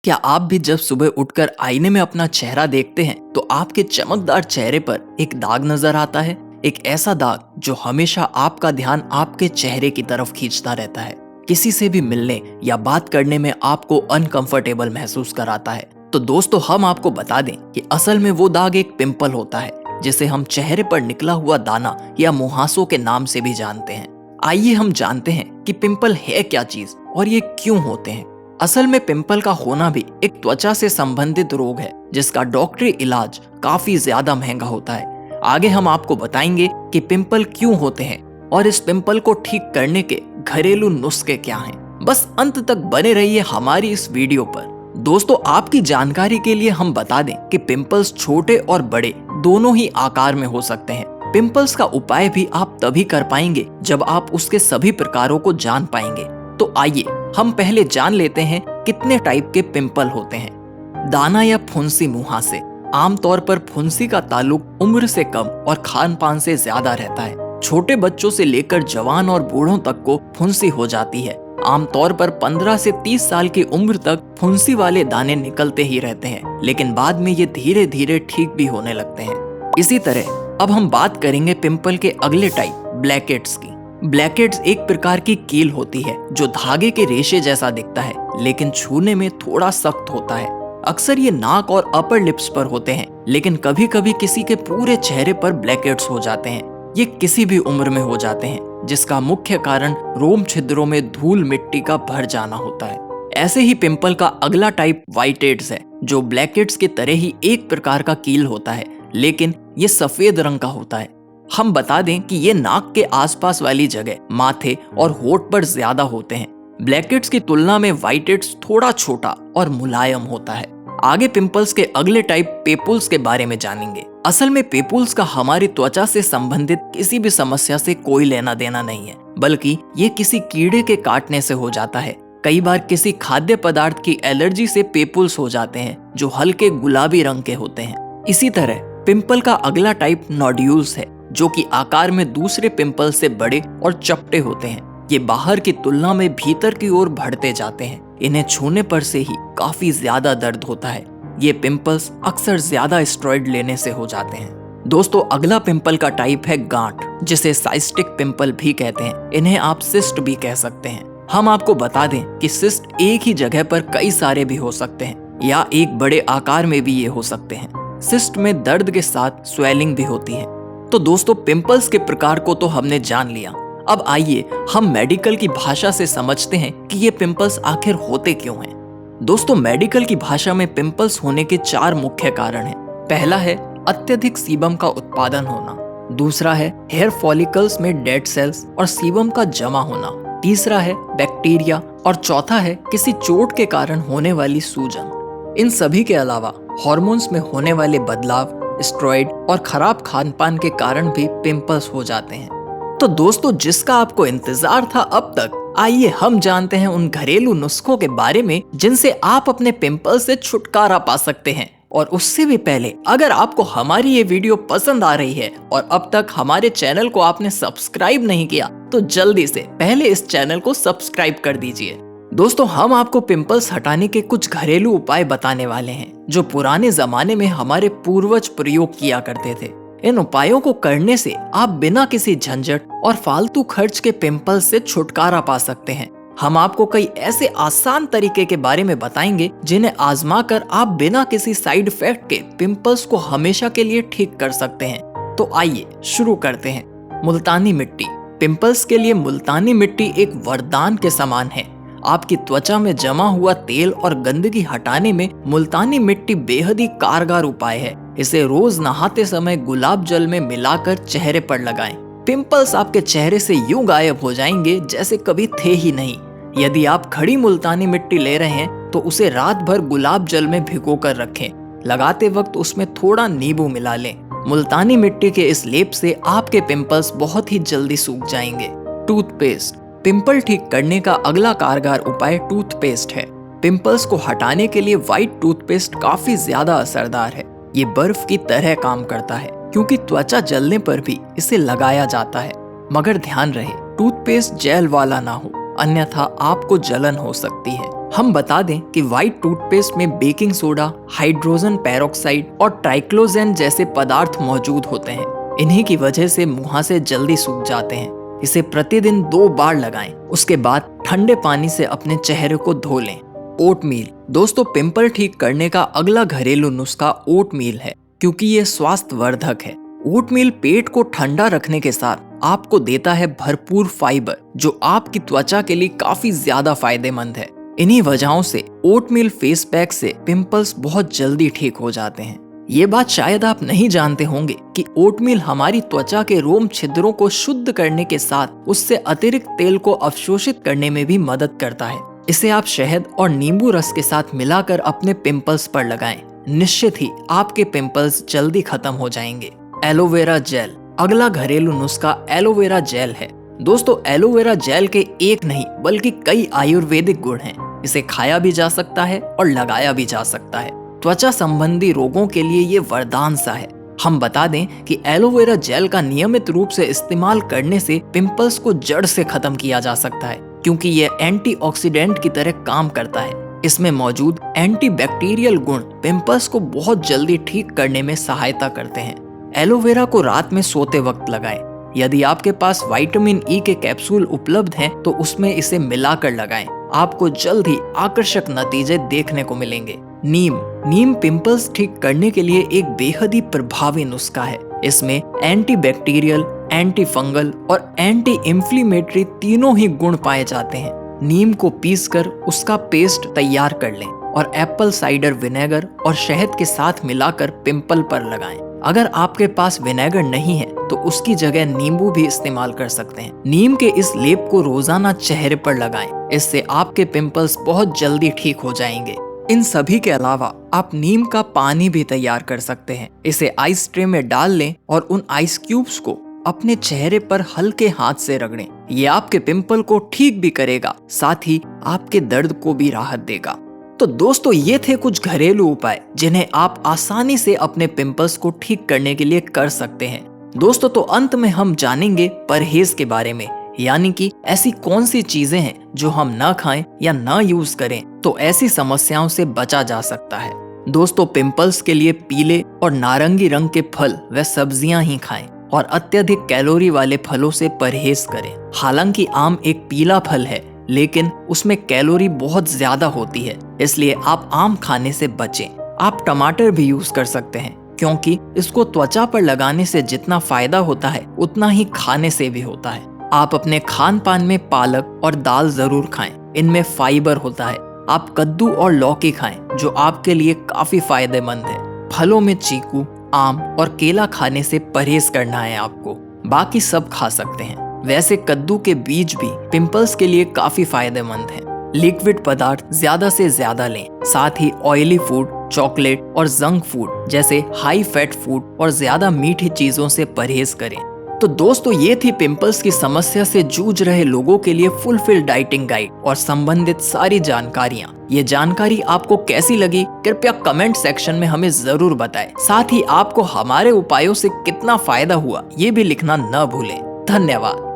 क्या आप भी जब सुबह उठकर आईने में अपना चेहरा देखते हैं तो आपके चमकदार चेहरे पर एक दाग नजर आता है? एक ऐसा दाग जो हमेशा आपका ध्यान आपके चेहरे की तरफ खींचता रहता है, किसी से भी मिलने या बात करने में आपको अनकंफर्टेबल महसूस कराता है। तो दोस्तों, हम आपको बता दें कि असल में वो दाग एक पिंपल होता है, जिसे हम चेहरे पर निकला हुआ दाना या मुहासों के नाम से भी जानते हैं। आइए हम जानते हैं कि पिंपल है क्या चीज और ये क्यों होते हैं। असल में पिंपल का होना भी एक त्वचा से संबंधित रोग है, जिसका डॉक्टरी इलाज काफी ज्यादा महंगा होता है। आगे हम आपको बताएंगे कि पिंपल क्यों होते हैं और इस पिंपल को ठीक करने के घरेलू नुस्खे क्या हैं। बस अंत तक बने रहिए हमारी इस वीडियो पर। दोस्तों, आपकी जानकारी के लिए हम बता दें कि पिंपल्स छोटे और बड़े दोनों ही आकार में हो सकते हैं। पिंपल्स का उपाय भी आप तभी कर पाएंगे जब आप उसके सभी प्रकारों को जान पाएंगे। तो आइए हम पहले जान लेते हैं कितने टाइप के पिंपल होते हैं। दाना या फुंसी मुहासे। आमतौर पर फुंसी का ताल्लुक उम्र से कम और खान पान से ज्यादा रहता है। छोटे बच्चों से लेकर जवान और बूढ़ों तक को फुंसी हो जाती है। आमतौर पर 15 से 30 साल की उम्र तक फुंसी वाले दाने निकलते ही रहते हैं, लेकिन बाद में ये धीरे धीरे ठीक भी होने लगते हैं। इसी तरह अब हम बात करेंगे पिंपल के अगले टाइप, ब्लैकहेड्स की। ब्लैकहेड्स एक प्रकार की कील होती है जो धागे के रेशे जैसा दिखता है, लेकिन छूने में थोड़ा सख्त होता है। अक्सर ये नाक और अपर लिप्स पर होते हैं, लेकिन कभी कभी किसी के पूरे चेहरे पर ब्लैकहेड्स हो जाते हैं। ये किसी भी उम्र में हो जाते हैं, जिसका मुख्य कारण रोम छिद्रों में धूल मिट्टी का भर जाना होता है। ऐसे ही पिंपल का अगला टाइप व्हाइटहेड्स है, जो ब्लैकहेड्स की तरह ही एक प्रकार का कील होता है, लेकिन ये सफेद रंग का होता है। हम बता दें कि ये नाक के आसपास वाली जगह, माथे और होठ पर ज्यादा होते हैं। ब्लैकहेड्स की तुलना में व्हाइटहेड्स थोड़ा छोटा और मुलायम होता है। आगे पिंपल्स के अगले टाइप, पेपुल्स के बारे में जानेंगे। असल में पेपुल्स का हमारी त्वचा से संबंधित किसी भी समस्या से कोई लेना देना नहीं है, बल्कि ये किसी कीड़े के काटने से हो जाता है। कई बार किसी खाद्य पदार्थ की एलर्जी से पेपुल्स हो जाते हैं, जो हल्के गुलाबी रंग के होते हैं। इसी तरह पिंपल का अगला टाइप नोड्यूल्स है, जो कि आकार में दूसरे पिंपल से बड़े और चपटे होते हैं। ये बाहर की तुलना में भीतर की ओर बढ़ते जाते हैं। इन्हें छूने पर से ही काफी ज्यादा दर्द होता है। ये पिंपल्स अक्सर ज्यादा स्टेरॉइड लेने से हो जाते हैं। दोस्तों, अगला पिंपल का टाइप है गांठ, जिसे साइस्टिक पिंपल भी कहते हैं। इन्हें आप सिस्ट भी कह सकते हैं। हम आपको बता दें कि सिस्ट एक ही जगह पर कई सारे भी हो सकते हैं, या एक बड़े आकार में भी ये हो सकते हैं। सिस्ट में दर्द के साथ स्वेलिंग भी होती है। तो दोस्तों, पिंपल्स के प्रकार को तो हमने जान लिया। अब आइए हम मेडिकल की भाषा से समझते हैं कि ये पिंपल्स आखिर होते क्यों हैं। दोस्तों, मेडिकल की भाषा में पिंपल्स होने के 4 मुख्य कारण हैं। पहला है अत्यधिक सीबम का उत्पादन होना। दूसरा है हेयर फॉलिकल्स में डेड सेल्स और सीबम का जमा होना। तीसरा है बैक्टीरिया और चौथा है किसी चोट के कारण होने वाली सूजन। इन सभी के अलावा हार्मोन्स में होने वाले बदलाव, स्टेरॉइड और खराब खानपान के कारण भी पिंपल्स हो जाते हैं। तो दोस्तों, जिसका आपको इंतजार था अब तक, आइए हम जानते हैं उन घरेलू नुस्खों के बारे में जिनसे आप अपने पिंपल्स से छुटकारा पा सकते हैं। और उससे भी पहले, अगर आपको हमारी ये वीडियो पसंद आ रही है और अब तक हमारे चैनल को आपने सब्सक्राइब नहीं किया, तो जल्दी से पहले इस चैनल को सब्सक्राइब कर दीजिए। दोस्तों, हम आपको पिंपल्स हटाने के कुछ घरेलू उपाय बताने वाले हैं, जो पुराने जमाने में हमारे पूर्वज प्रयोग किया करते थे। इन उपायों को करने से आप बिना किसी झंझट और फालतू खर्च के पिंपल्स से छुटकारा पा सकते हैं। हम आपको कई ऐसे आसान तरीके के बारे में बताएंगे जिन्हें आजमा कर आप बिना किसी साइड इफेक्ट के पिंपल्स को हमेशा के लिए ठीक कर सकते हैं। तो आइए शुरू करते हैं। मुल्तानी मिट्टी। पिंपल्स के लिए मुल्तानी मिट्टी एक वरदान के समान है। आपकी त्वचा में जमा हुआ तेल और गंदगी हटाने में मुल्तानी मिट्टी बेहद ही कारगर उपाय है। इसे रोज नहाते समय गुलाब जल में मिलाकर चेहरे पर लगाएं। पिंपल्स आपके चेहरे से यूं गायब हो जाएंगे जैसे कभी थे ही नहीं। यदि आप खड़ी मुल्तानी मिट्टी ले रहे हैं तो उसे रात भर गुलाब जल में भिगो कर रखें। लगाते वक्त उसमें थोड़ा नींबू मिला लें। मुल्तानी मिट्टी के इस लेप से आपके पिंपल्स बहुत ही जल्दी सूख जाएंगे। टूथपेस्ट। पिंपल ठीक करने का अगला कारगर उपाय टूथपेस्ट है। पिंपल्स को हटाने के लिए व्हाइट टूथपेस्ट काफी ज्यादा असरदार है। ये बर्फ की तरह काम करता है, क्योंकि त्वचा जलने पर भी इसे लगाया जाता है। मगर ध्यान रहे, टूथपेस्ट जेल वाला ना हो, अन्यथा आपको जलन हो सकती है। हम बता दें कि व्हाइट टूथपेस्ट में बेकिंग सोडा, हाइड्रोजन पेरोक्साइड और ट्राइक्लोजेन जैसे पदार्थ मौजूद होते हैं। इन्हीं की वजह से मुहासे जल्दी सूख जाते हैं। इसे प्रतिदिन 2 बार लगाएं। उसके बाद ठंडे पानी से अपने चेहरे को धो लें। ओटमील। दोस्तों, पिंपल ठीक करने का अगला घरेलू नुस्खा ओटमील है, क्योंकि ये स्वास्थ्यवर्धक है। ओटमील पेट को ठंडा रखने के साथ आपको देता है भरपूर फाइबर, जो आपकी त्वचा के लिए काफी ज्यादा फायदेमंद है। इन्हीं वजहों से ओटमील फेस पैक से पिंपल्स बहुत जल्दी ठीक हो जाते हैं। ये बात शायद आप नहीं जानते होंगे कि ओटमील हमारी त्वचा के रोम छिद्रों को शुद्ध करने के साथ उससे अतिरिक्त तेल को अवशोषित करने में भी मदद करता है। इसे आप शहद और नींबू रस के साथ मिलाकर अपने पिंपल्स पर लगाएं। निश्चित ही आपके पिंपल्स जल्दी खत्म हो जाएंगे। Aloe vera gel. अगला घरेलू नुस्खा एलोवेरा जेल है। दोस्तों, एलोवेरा जेल के एक नहीं बल्कि कई आयुर्वेदिक गुण हैं। इसे खाया भी जा सकता है और लगाया भी जा सकता है। त्वचा संबंधी रोगों के लिए ये वरदान सा है। हम बता दें कि एलोवेरा जेल का नियमित रूप से इस्तेमाल करने से पिंपल्स को जड़ से खत्म किया जा सकता है, क्योंकि ये एंटीऑक्सीडेंट की तरह काम करता है। इसमें मौजूद एंटीबैक्टीरियल गुण पिंपल्स को बहुत जल्दी ठीक करने में सहायता करते हैं। एलोवेरा को रात में सोते वक्त लगाएं। यदि आपके पास विटामिन ई के कैप्सूल उपलब्ध हैं, तो उसमें इसे मिलाकर लगाएं। आपको जल्द ही आकर्षक नतीजे देखने को मिलेंगे। नीम पिंपल्स ठीक करने के लिए एक बेहद ही प्रभावी नुस्खा है। इसमें एंटीबैक्टीरियल, एंटी फंगल और एंटी इंफ्लेमेटरी तीनों ही गुण पाए जाते हैं। नीम को पीसकर उसका पेस्ट तैयार कर लें और एप्पल साइडर विनेगर और शहद के साथ मिलाकर पिंपल पर लगाएं। अगर आपके पास विनेगर नहीं है तो उसकी जगह नींबू भी इस्तेमाल कर सकते हैं। नीम के इस लेप को रोजाना चेहरे पर लगाएं। इससे आपके पिंपल्स बहुत जल्दी ठीक हो जाएंगे। इन सभी के अलावा आप नीम का पानी भी तैयार कर सकते हैं। इसे आइस ट्रे में डाल लें और उन आइस क्यूब्स को अपने चेहरे पर हल्के हाथ से रगड़ें। ये आपके पिंपल को ठीक भी करेगा, साथ ही आपके दर्द को भी राहत देगा। तो दोस्तों, ये थे कुछ घरेलू उपाय जिन्हें आप आसानी से अपने पिंपल्स को ठीक करने के लिए कर सकते हैं। दोस्तों, तो अंत में हम जानेंगे परहेज के बारे में, यानी कि ऐसी कौन सी चीजें हैं जो हम न खाएं या न यूज करें तो ऐसी समस्याओं से बचा जा सकता है। दोस्तों, पिंपल्स के लिए पीले और नारंगी रंग के फल व सब्जियां ही खाएं और अत्यधिक कैलोरी वाले फलों से परहेज करें। हालांकि आम एक पीला फल है, लेकिन उसमें कैलोरी बहुत ज्यादा होती है, इसलिए आप आम खाने से बचें। आप टमाटर भी यूज कर सकते हैं, क्योंकि इसको त्वचा पर लगाने से जितना फायदा होता है उतना ही खाने से भी होता है। आप अपने खान पान में पालक और दाल जरूर खाएं, इनमें फाइबर होता है। आप कद्दू और लौकी खाएं, जो आपके लिए काफी फायदेमंद है। फलों में चीकू, आम और केला खाने से परहेज करना है आपको, बाकी सब खा सकते हैं। वैसे कद्दू के बीज भी पिंपल्स के लिए काफी फायदेमंद हैं। लिक्विड पदार्थ ज्यादा से ज्यादा लें, साथ ही ऑयली फूड, चॉकलेट और जंक फूड जैसे हाई फैट फूड और ज्यादा मीठी चीजों से परहेज करें। तो दोस्तों, ये थी पिंपल्स की समस्या से जूझ रहे लोगों के लिए फुलफिल डाइटिंग गाइड और संबंधित सारी जानकारियाँ। ये जानकारी आपको कैसी लगी, कृपया कमेंट सेक्शन में हमें जरूर बताएं। साथ ही आपको हमारे उपायों से कितना फायदा हुआ, ये भी लिखना न भूलें। धन्यवाद।